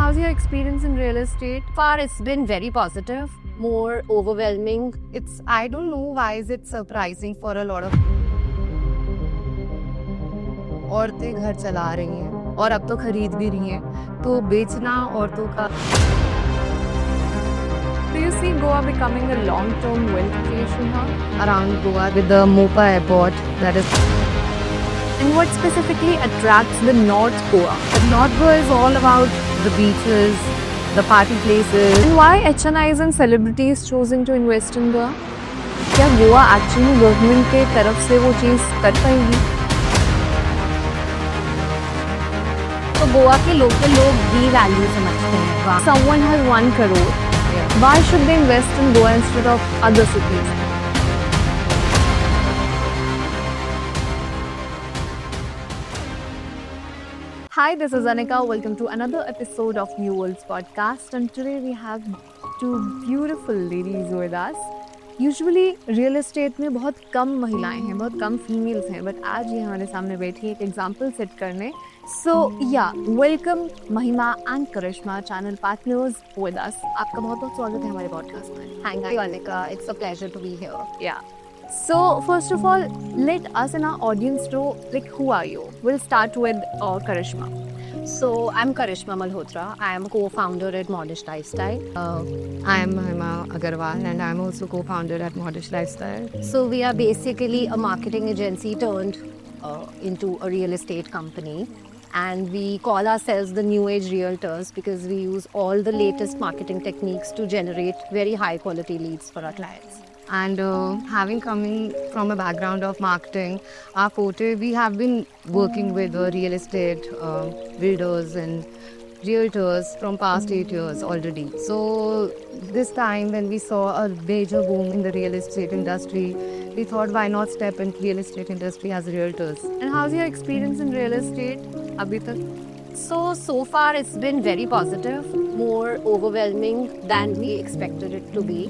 how's your experience in real estate? Far it's been very positive, more overwhelming. I don't know why is it surprising for a lot of औरतें घर चला रही हैं और अब तो खरीद भी रही हैं, तो बेचना औरतों का Do you see Goa becoming a long-term wealth creation hub? around Goa with the Mopa airport that is. And what specifically attracts the North Goa? The North Goa is all about the beaches, the party places. And why HNIs and celebrities choosing to invest in Goa? क्या Goa actually government के तरफ से वो चीज़ कर पाएगी? तो गोवा के local लोग भी वैल्यू समझते हैं. Someone has 1 crore. Why should they invest in Goa instead of other cities? Hi, this is Anika. Welcome to another episode of New Worlds podcast. And today we have two beautiful ladies with us. Usually real estate में बहुत कम महिलाएं हैं, बहुत कम females हैं, but आज ये हमारे सामने बैठी है एक एग्जाम्पल सेट करने. सो yeah welcome Mahima and Karishma channel partners with us. आपका बहुत बहुत स्वागत है हमारे पॉडकास्ट में. Thank you, Anika. It's a pleasure to be here. Yeah so first of all let us in our audience know like who are you. Will start with Karishma. So I'm Karishma Malhotra. I am co-founder at Modish Lifestyle. I am Mahima Agarwal and I am also co-founder at Modish Lifestyle. So we are basically a marketing agency turned into a real estate company. And we call ourselves the new age realtors because we use all the latest marketing techniques to generate very high quality leads for our clients. And having coming from a background of marketing, our forte, we have been working with real estate builders and realtors from past 8 years already. So this time when we saw a major boom in the real estate industry, we thought why not step into real estate industry as realtors. And how's your experience in real estate अभी तक? So far it's been very positive, more overwhelming than we expected it to be.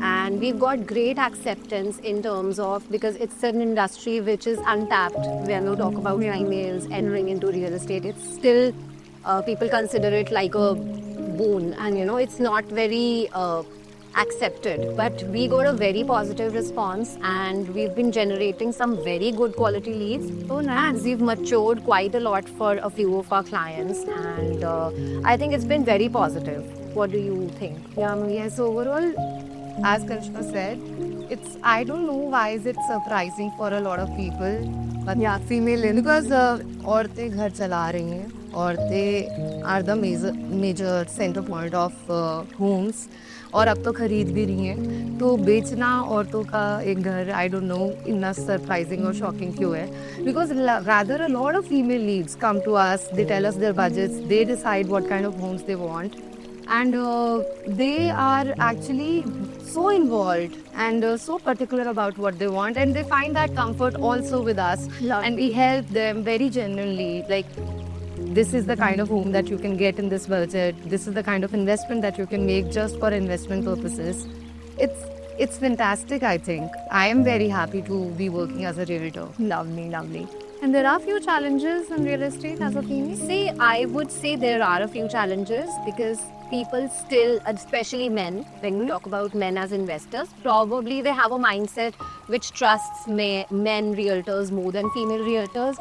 And we've got great acceptance in terms of, because it's an industry which is untapped. When we talk about females entering into real estate, it's still, people consider it like a boon. And it's not very accepted. But we got a very positive response and we've been generating some very good quality leads. Oh, nice. And we've matured quite a lot for a few of our clients. And I think it's been very positive. What do you think? Yes, overall, as Karishma said, I don't know why is it surprising for a lot of people, but Yeah. female because औरतें घर चला रही हैं. औरतें are the major center point of homes और अब तो खरीद भी रही हैं, तो बेचना औरतों का एक घर, आई डोंट नो इतना सरप्राइजिंग और शॉकिंग क्यों है. Because rather a lot of female leads come to us, they tell us their budgets, they decide what kind of homes they want. And they are actually so involved and so particular about what they want, and they find that comfort also with us. Lovely. And we help them very genuinely, like this is the kind of home that you can get in this budget, this is the kind of investment that you can make just for investment purposes. It's fantastic. I think I am very happy to be working as a realtor. Lovely, lovely. And there are few challenges in real estate as a female. See, I would say there are a few challenges because people still, especially men, when we talk about men as investors, probably they have a mindset which trusts men realtors more than female realtors.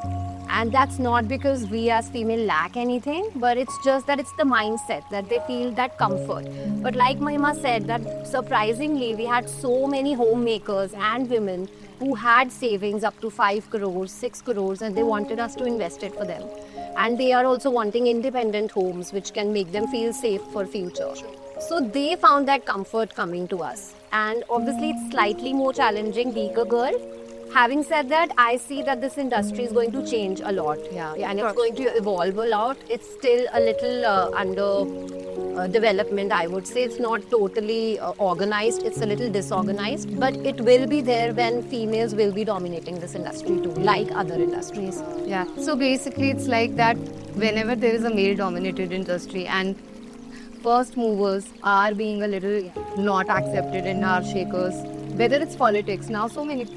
And that's not because we as female lack anything, but it's just that it's the mindset that they feel that comfort. But like Mahima said, that surprisingly, we had so many homemakers and women who had savings up to 5 crores, 6 crores, and they wanted us to invest it for them. And they are also wanting independent homes which can make them feel safe for future. So they found that comfort coming to us. And obviously it's slightly more challenging being a girl. Having said that, I see that this industry is going to change a lot. Yeah, And it's going to evolve a lot. It's still a little under development, I would say. It's not totally organized. It's a little disorganized. But it will be there when females will be dominating this industry too, like other industries. Yeah. So basically, it's like that whenever there is a male-dominated industry and first movers are being a little not accepted and are shakers, whether it's politics. Now so many,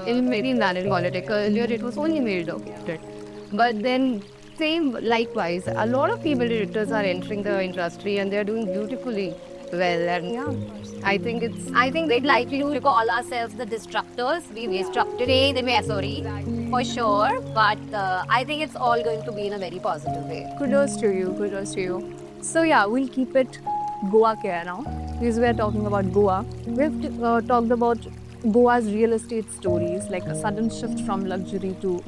maybe in politics, earlier it was only male-dominated. But then Same, likewise. A lot of female directors are entering the industry and they're doing beautifully well. And I think it's I think we'd like to call ourselves the disruptors. We disrupt today, then we are sorry, for sure. But I think it's all going to be in a very positive way. Kudos to you, kudos to you. So yeah, we'll keep it Goa care now because we're talking about Goa. We've talked about Goa's real estate stories, like a sudden shift from luxury to,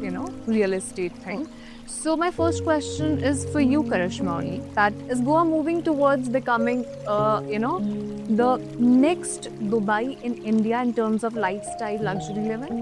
real estate thing. So my first question is for you, Karishma, only. That is Goa moving towards becoming, the next Dubai in India in terms of lifestyle, luxury living?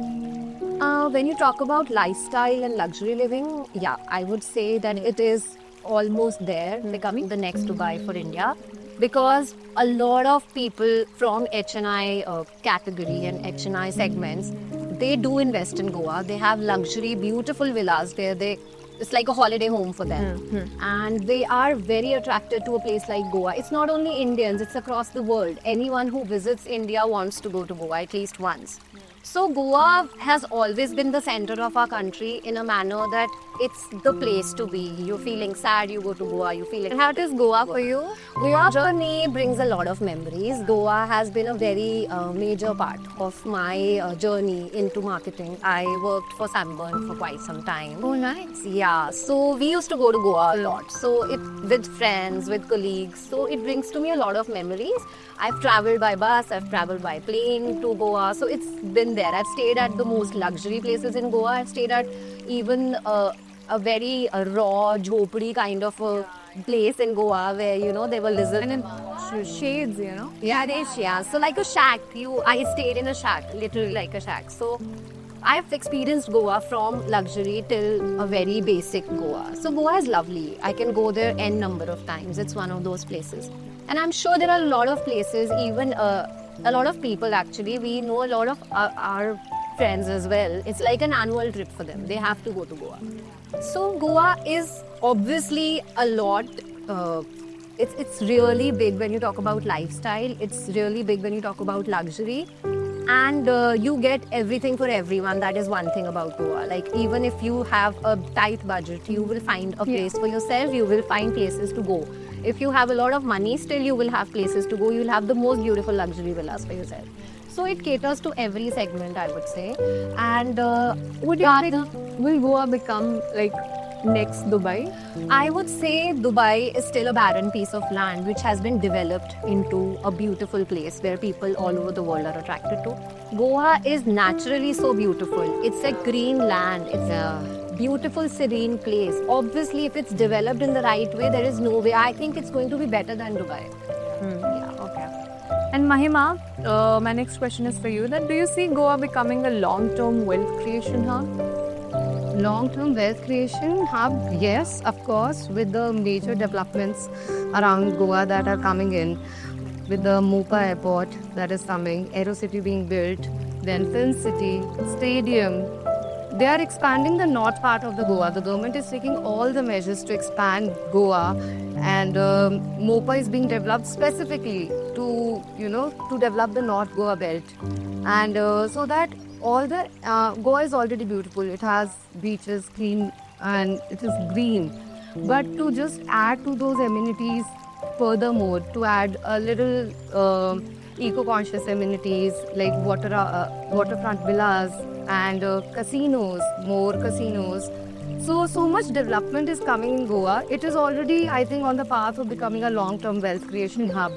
When you talk about lifestyle and luxury living, yeah, I would say that it is almost there, becoming the next Dubai for India. Because a lot of people from HNI category and HNI segments, they do invest in Goa. They have luxury, beautiful villas where it's like a holiday home for them. And they are very attracted to a place like Goa. It's not only Indians, it's across the world. Anyone who visits India wants to go to Goa at least once. So Goa has always been the center of our country in a manner that it's the place to be. You're feeling sad, you go to Goa, you feel it. How does Goa for you? Goa journey brings a lot of memories. Goa has been a very major part of my journey into marketing. I worked for Sunburn for quite some time. Oh, nice. Yeah, so we used to go to Goa a lot. So with friends, with colleagues. So it brings to me a lot of memories. I've traveled by bus, I've traveled by plane to Goa. So it's been there. I've stayed at the most luxury places in Goa. I've stayed at even a very raw, jhopadi kind of a place in Goa where, there were lizards. And in shades, Yeah, yeah. So like a shack. I stayed in a shack, literally like a shack. So I've experienced Goa from luxury till a very basic Goa. So Goa is lovely. I can go there n number of times. It's one of those places. And I'm sure there are a lot of places, even a lot of people actually. We know a lot of our friends as well. It's like an annual trip for them. They have to go to Goa. So Goa is obviously a lot. It's really big when you talk about lifestyle. It's really big when you talk about luxury. And you get everything for everyone. That is one thing about Goa. Like even if you have a tight budget, you will find a place for yourself. You will find places to go. If you have a lot of money, still you will have places to go. You will have the most beautiful luxury villas for yourself. So it caters to every segment, I would say. And would you think will Goa become like next Dubai? I would say Dubai is still a barren piece of land which has been developed into a beautiful place where people all over the world are attracted to. Goa is naturally so beautiful. It's a green land. It's a beautiful, serene place. Obviously, if it's developed in the right way, there is no way. I think it's going to be better than Dubai. Yeah, okay. And Mahima, my next question is for you. That do you see Goa becoming a long-term wealth creation hub? long-term wealth creation hub, yes, of course, with the major developments around Goa that are coming in, with the Mopa airport that is coming, Aerocity being built, then Film City, stadium. They are expanding the north part of the Goa. The government is taking all the measures to expand Goa, and Mopa is being developed specifically to develop the North Goa belt, and so that all the Goa is already beautiful. It has beaches, clean, and it is green. But to just add to those amenities furthermore, to add a little eco-conscious amenities like waterfront villas and casinos, more casinos. So much development is coming in Goa. It is already, I think, on the path of becoming a long-term wealth creation hub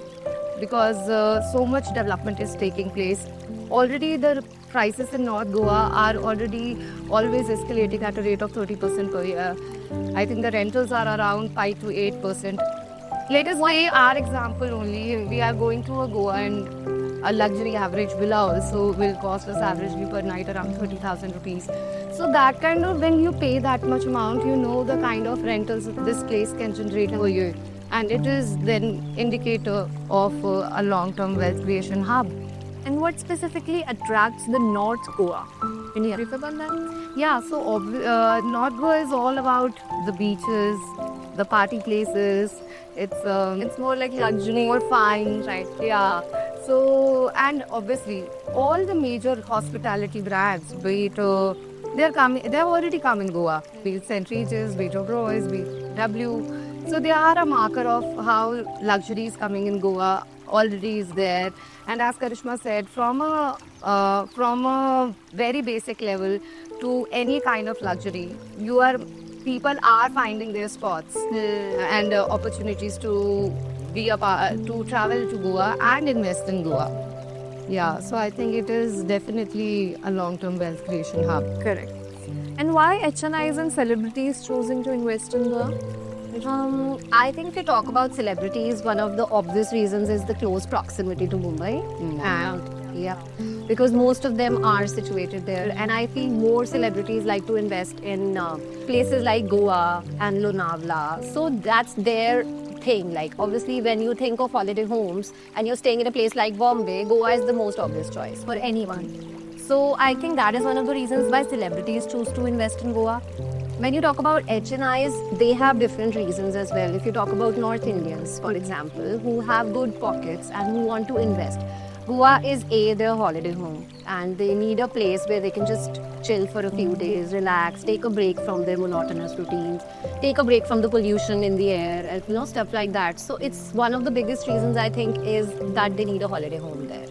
because so much development is taking place. Already the prices in North Goa are already always escalating at a rate of 30% per year. I think the rentals are around 5 to 8%. Let us say our example only. We are going to a Goa and a luxury average villa also will cost us averagely per night around 30,000 rupees. So that kind of, when you pay that much amount, you know the kind of rentals this place can generate per year. And it is then indicator of a long-term wealth creation hub. And what specifically attracts the North Goa? Can you brief about that? Yeah, so North Goa is all about the beaches, the party places. It's more like luxury, more fine, right? Yeah. So, and obviously, all the major hospitality brands, be it They're already coming Goa, be it St. Regis, be it Oberoi, be it W. So they are a marker of how luxury is coming in Goa, already is there. And as Karishma said, from a very basic level to any kind of luxury, people are finding their spots and opportunities to to travel to Goa and invest in Goa. Yeah, so I think it is definitely a long-term wealth creation hub. Correct. And why HNIs and celebrities choosing to invest in Goa? I think if you talk about celebrities, one of the obvious reasons is the close proximity to Mumbai. And yeah, because most of them are situated there. And I feel more celebrities like to invest in places like Goa and Lonavala. So that's their thing. Like, obviously, when you think of holiday homes and you're staying in a place like Bombay, Goa is the most obvious choice for anyone. So I think that is one of the reasons why celebrities choose to invest in Goa. When you talk about HNIs, they have different reasons as well. If you talk about North Indians, for example, who have good pockets and who want to invest, Goa is their holiday home, and they need a place where they can just chill for a few days, relax, take a break from their monotonous routines, take a break from the pollution in the air, and stuff like that. So it's one of the biggest reasons, I think, is that they need a holiday home there.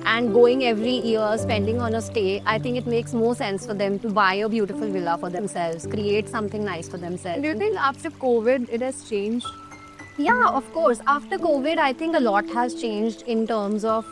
And going every year, spending on a stay, I think it makes more sense for them to buy a beautiful villa for themselves, create something nice for themselves. Do you think after COVID it has changed? Yeah, of course. After COVID, I think a lot has changed in terms of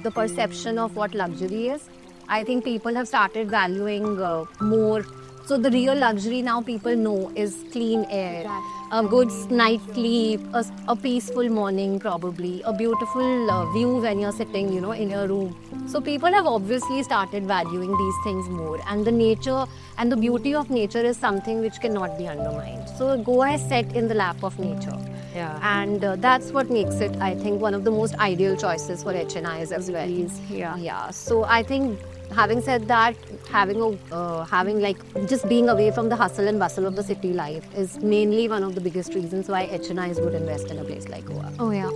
the perception of what luxury is. I think people have started valuing more. So the real luxury now people know is clean air, a good night's sleep, a peaceful morning probably, a beautiful view when you're sitting, in your room. So people have obviously started valuing these things more, and the nature and the beauty of nature is something which cannot be undermined. So Goa is set in the lap of nature. Yeah. And that's what makes it, I think, one of the most ideal choices for HNIs as well. Yeah. So I think, having said that, having like just being away from the hustle and bustle of the city life is mainly one of the biggest reasons why HNIs would invest in a place like Goa. Oh yeah.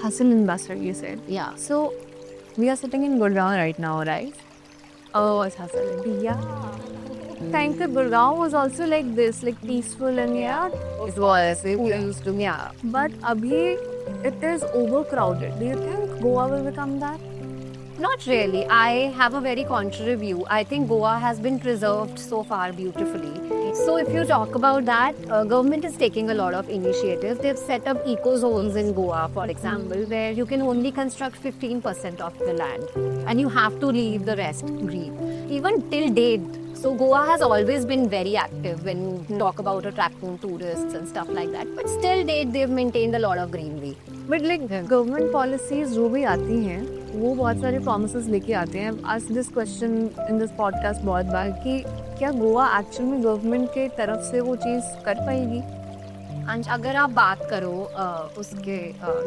Hustle and bustle, you said. Yeah. So we are sitting in Gurgaon right now, right? Oh, it's hustle. Yeah. Thank God Gurgaon was also like this, like peaceful and It was. It used to, yeah. But abhi it is overcrowded. Do you think Goa will become that? Not really. I have a very contrary view. I think Goa has been preserved so far beautifully. So if you talk about that, government is taking a lot of initiatives. They've set up eco zones in Goa, for example, where you can only construct 15% of the land and you have to leave the rest green. Even till date. So Goa has always been very active when you talk about attracting tourists and stuff like that. But still date, they've maintained a lot of greenery. But like government policies जो भी आती हैं वो बहुत सारे promises लेके आते हैं. I've asked this question in this podcast बहुत बार कि क्या गोवा एक्चुअल में गवर्नमेंट के तरफ से वो चीज़ कर पाएगी? अंश, अगर आप बात करो उसके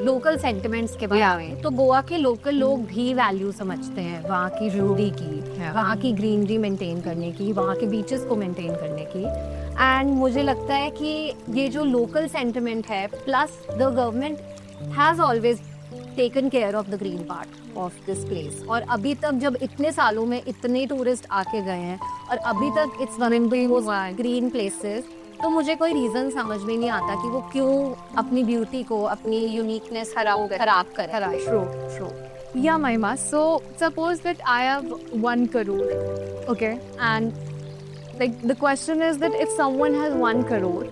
लोकल सेंटिमेंट्स के बारे में, तो गोवा के लोकल लोग भी वैल्यू समझते हैं वहाँ की ब्यूटी की, वहाँ की ग्रीनरी मेंटेन करने की, वहाँ के बीचेस को मेंटेन करने की. एंड मुझे लगता है कि ये जो लोकल सेंटिमेंट है, plus the government has always taken care of the green part of this place. और अभी तक जब इतने सालों में इतने टूरिस्ट आके गए हैं और अभी तक it's one of the green places, तो मुझे कोई रीज़न समझ में नहीं आता कि वो क्यों अपनी ब्यूटी को, अपनी यूनिकनेस खराब करे. True. Yeah, Mahima. So suppose that I have 1 crore, okay, and like the question is that if someone has 1 crore,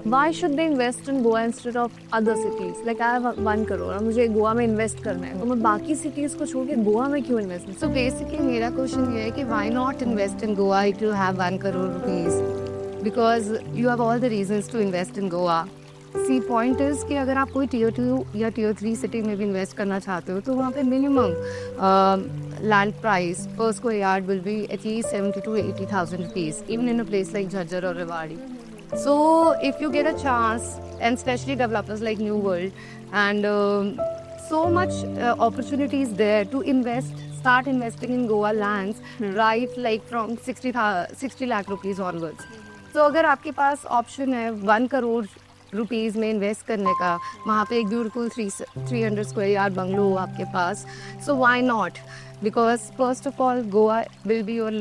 why should they invest in Goa instead of other cities? Like I have 1 crore और मुझे गोवा में invest करना है, तो मैं बाकी cities को छोड़ के गोवा में क्यों इन्वेस्ट? So basically मेरा क्वेश्चन ये है कि why not invest in Goa if you have 1 crore rupees? Because you have all the reasons to invest in Goa. See, point is कि अगर आप कोई tier 2 या tier 3 सिटी में भी इन्वेस्ट करना चाहते हो तो वहाँ पे minimum land price per square yard will be at least 70 to 80,000 rupees, even in a place like Jhajjar or Rewari. So if you get a chance, and especially developers like New World, and so much opportunities there to start investing in Goa lands, right, like from 60 lakh rupees onwards. So अगर आपके पास option है 1 crore rupees में invest करने का, वहाँ पे एक beautiful 300 square yard bungalow हो आपके पास, so why not? Because first of all Goa will be your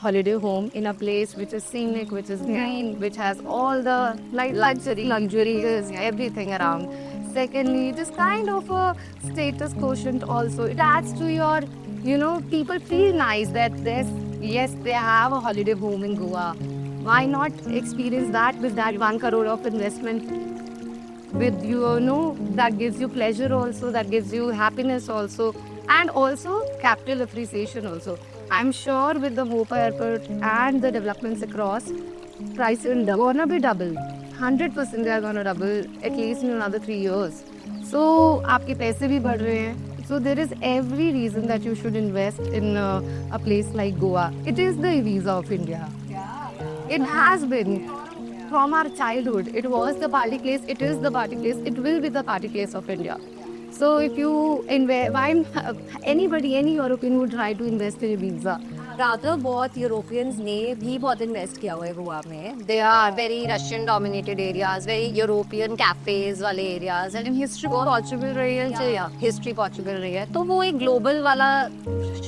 holiday home in a place which is scenic, which is green, which has all the luxuries, everything around. Secondly, it is kind of a status quotient also. It adds to your, people feel nice that yes, they have a holiday home in Goa. Why not experience that with that 1 crore of investment? With that gives you pleasure also, that gives you happiness also, and also capital appreciation also. I'm sure with the Mopa airport and the developments across, price will gonna be double. 100% they are gonna double at least in another 3 years. So आपके पैसे भी बढ़ रहे हैं. So there is every reason that you should invest in a place like Goa. It is the Ibiza of India. It has been. From our childhood, it was the party place, it is the party place, it will be the party place of India. So if you invest, any European would try to invest in Ibiza. Rather, बहुत Europeans ने भी बहुत invest किया हुआ है गोवा में. They are very Russian dominated areas, very European cafes वाले areas, and history बहुत Portugal रही है. Yeah, history Portugal रही है. तो वो एक global वाला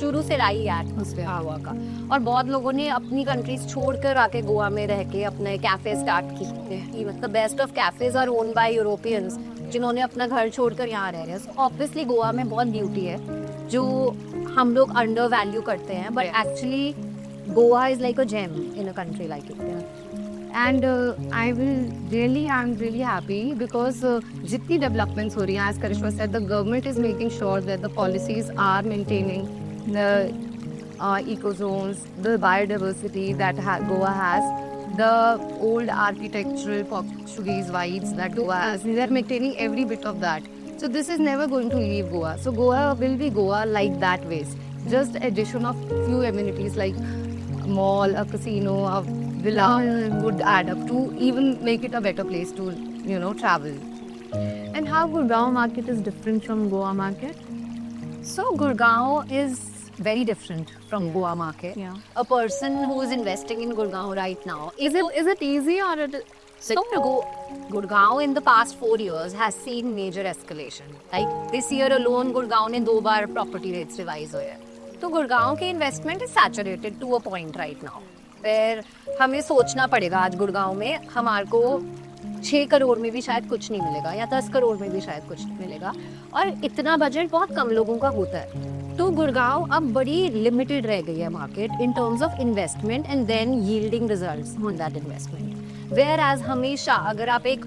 शुरू से रही है एटमॉस्फेयर गोवा का. और बहुत लोगों ने अपनी कंट्रीज छोड़कर आके गोवा में रह के अपने कैफे स्टार्ट किए. मतलब best of cafes are owned by Europeans जिन्होंने अपना घर छोड़कर यहाँ रह रहे हैं. ऑब्वियसली गोवा में बहुत ब्यूटी है जो हम लोग अंडर वैल्यू करते हैं, but actually Goa is like a gem in a country like India. And I'm really happy because जितनी developments हो रही हैं, as Karishma said, the government is making sure that the policies are maintaining the eco zones, the biodiversity that Goa has, the old architectural Portuguese vibes that Goa has. They are maintaining every bit of that. So this is never going to leave Goa. So Goa will be Goa like that ways. Just addition of few amenities like a mall, a casino, a villa would add up to even make it a better place to, travel. And how Gurgaon market is different from Goa market? So Gurgaon is very different from Goa market. Yeah. A person who is investing in Gurgaon right now, Is it easy or so Gurgaon in the past 4 years has seen major escalation. Like this year alone, Gurgaon ने 2 बार property rates revise हुए हैं. तो Gurgaon के investment is saturated to a point right now. where हमें सोचना पड़ेगा आज गुड़गांव में हमारे को 6 करोड़ में भी शायद कुछ नहीं मिलेगा या 10 करोड़ में भी शायद कुछ नहीं मिलेगा और इतना बजट बहुत कम लोगों का होता है. तो गुड़गांव अब बड़ी लिमिटेड रह गई है market in terms of investment and then yielding results on that investment. Whereas हमेशा अगर आप एक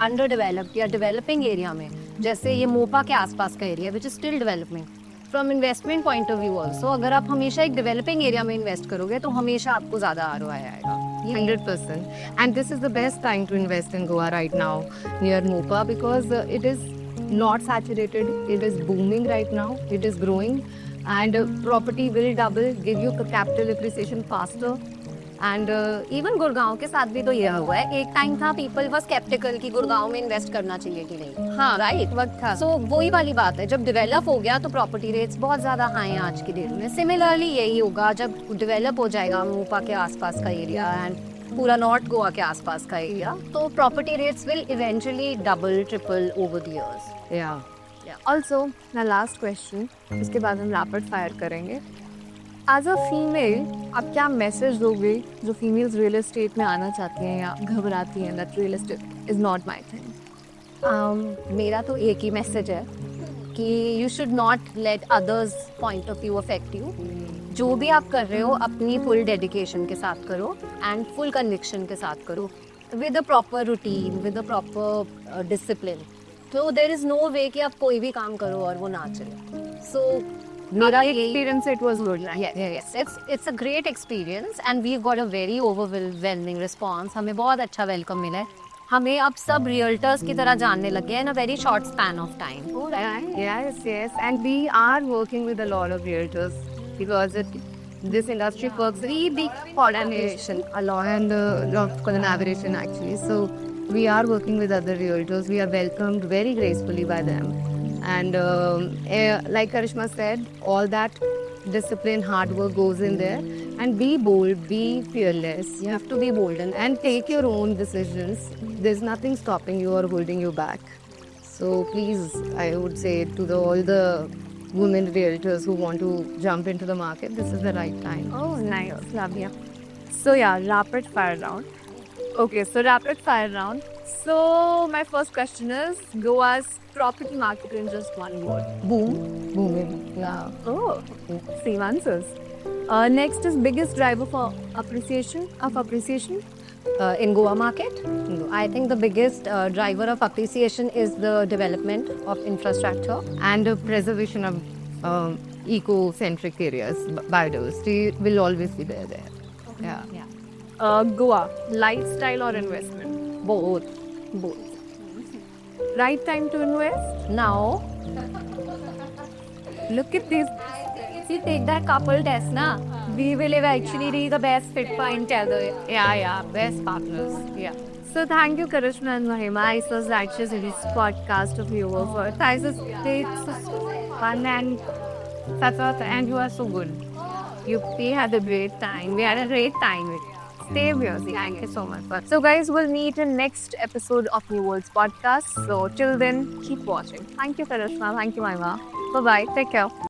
अंडर डेवलप्ड या डेवलपिंग एरिया में जैसे ये मोपा के आसपास का area which is still developing from investment point of view also, अगर आप हमेशा एक डेवलपिंग एरिया में इन्वेस्ट करोगे तो हमेशा आपको ज़्यादा ROI आएगा. 100%. And this is the best time to invest in Goa right now near Mopa because it is not saturated. It is booming right now. It is growing, and property will double, give you capital appreciation faster. And even Gurgaon के साथ भी तो ये हुआ है. एक time था people was sceptical कि गुड़गांव में इन्वेस्ट करना चाहिए कि नहीं. हाँ राइट वक्त था. सो वही वाली बात है, जब डेवलप हो गया तो प्रॉपर्टी रेट्स बहुत ज़्यादा हाई हैं आज की डेट में. सिमिलरली यही होगा जब डेवलप हो जाएगा मोपा के आसपास का एरिया एंड पूरा नॉर्थ गोवा के आसपास का एरिया, तो property rates will eventually double triple over the years. Also ना लास्ट क्वेश्चन, उसके बाद हम रैपिड फायर करेंगे. एज अ फीमेल आप क्या मैसेज दोगे जो फीमेल्स रियल एस्टेट में आना चाहती हैं या घबराती हैं that real estate is not my thing? मेरा तो एक ही मैसेज है कि you should not let others point of view affect you. जो भी आप कर रहे हो अपनी फुल डेडिकेशन के साथ करो एंड फुल कन्विक्शन के साथ करो with a proper routine with a proper discipline. तो देर इज़ नो वे कि आप कोई भी काम करो और वो ना चले. सो मेरा experience it was good. Yes, it's a great experience and we've got a very overwhelming response. हमें बहुत अच्छा वेलकम मिला है. हमें अब सब रियल्टर्स की तरह जानने लगे हैं in a very short span of time. Yes. And we are working with a lot of realtors because this industry works very big coordination a lot and lot of collaboration actually. So we are working with other realtors. We are welcomed very gracefully by them. And like Karishma said, all that discipline, hard work goes in there. And be bold, be fearless. You have to be bold and take your own decisions. There's nothing stopping you or holding you back. So please, I would say to all the women realtors who want to jump into the market, this is the right time. Oh, nice. Love you. So yeah, rapid fire round. Okay, so rapid fire round. So my first question is Goa's property market in just one word. Boom, booming. Yeah. Oh, same answers. Next is biggest driver for appreciation. In Goa market, I think the biggest driver of appreciation is the development of infrastructure. And preservation of eco-centric areas, biodiversity will always be there. Yeah. Goa, lifestyle or investment? Both. Right time to invest? Now, Look at these. if you take that couple test, we will eventually be the best fit for each other. Yeah, best partners. Yeah. So thank you, Karishma and Mahima. It was actually this podcast of you for Guys, it's fun and Satsat, and you are so good. We had a great time. We had a great time with you. Stay music. Thank you so much. So guys, we'll meet in next episode of New Worlds podcast. So till then, keep watching. Thank you, Karishma. Thank you, Mahima. Bye-bye. Take care.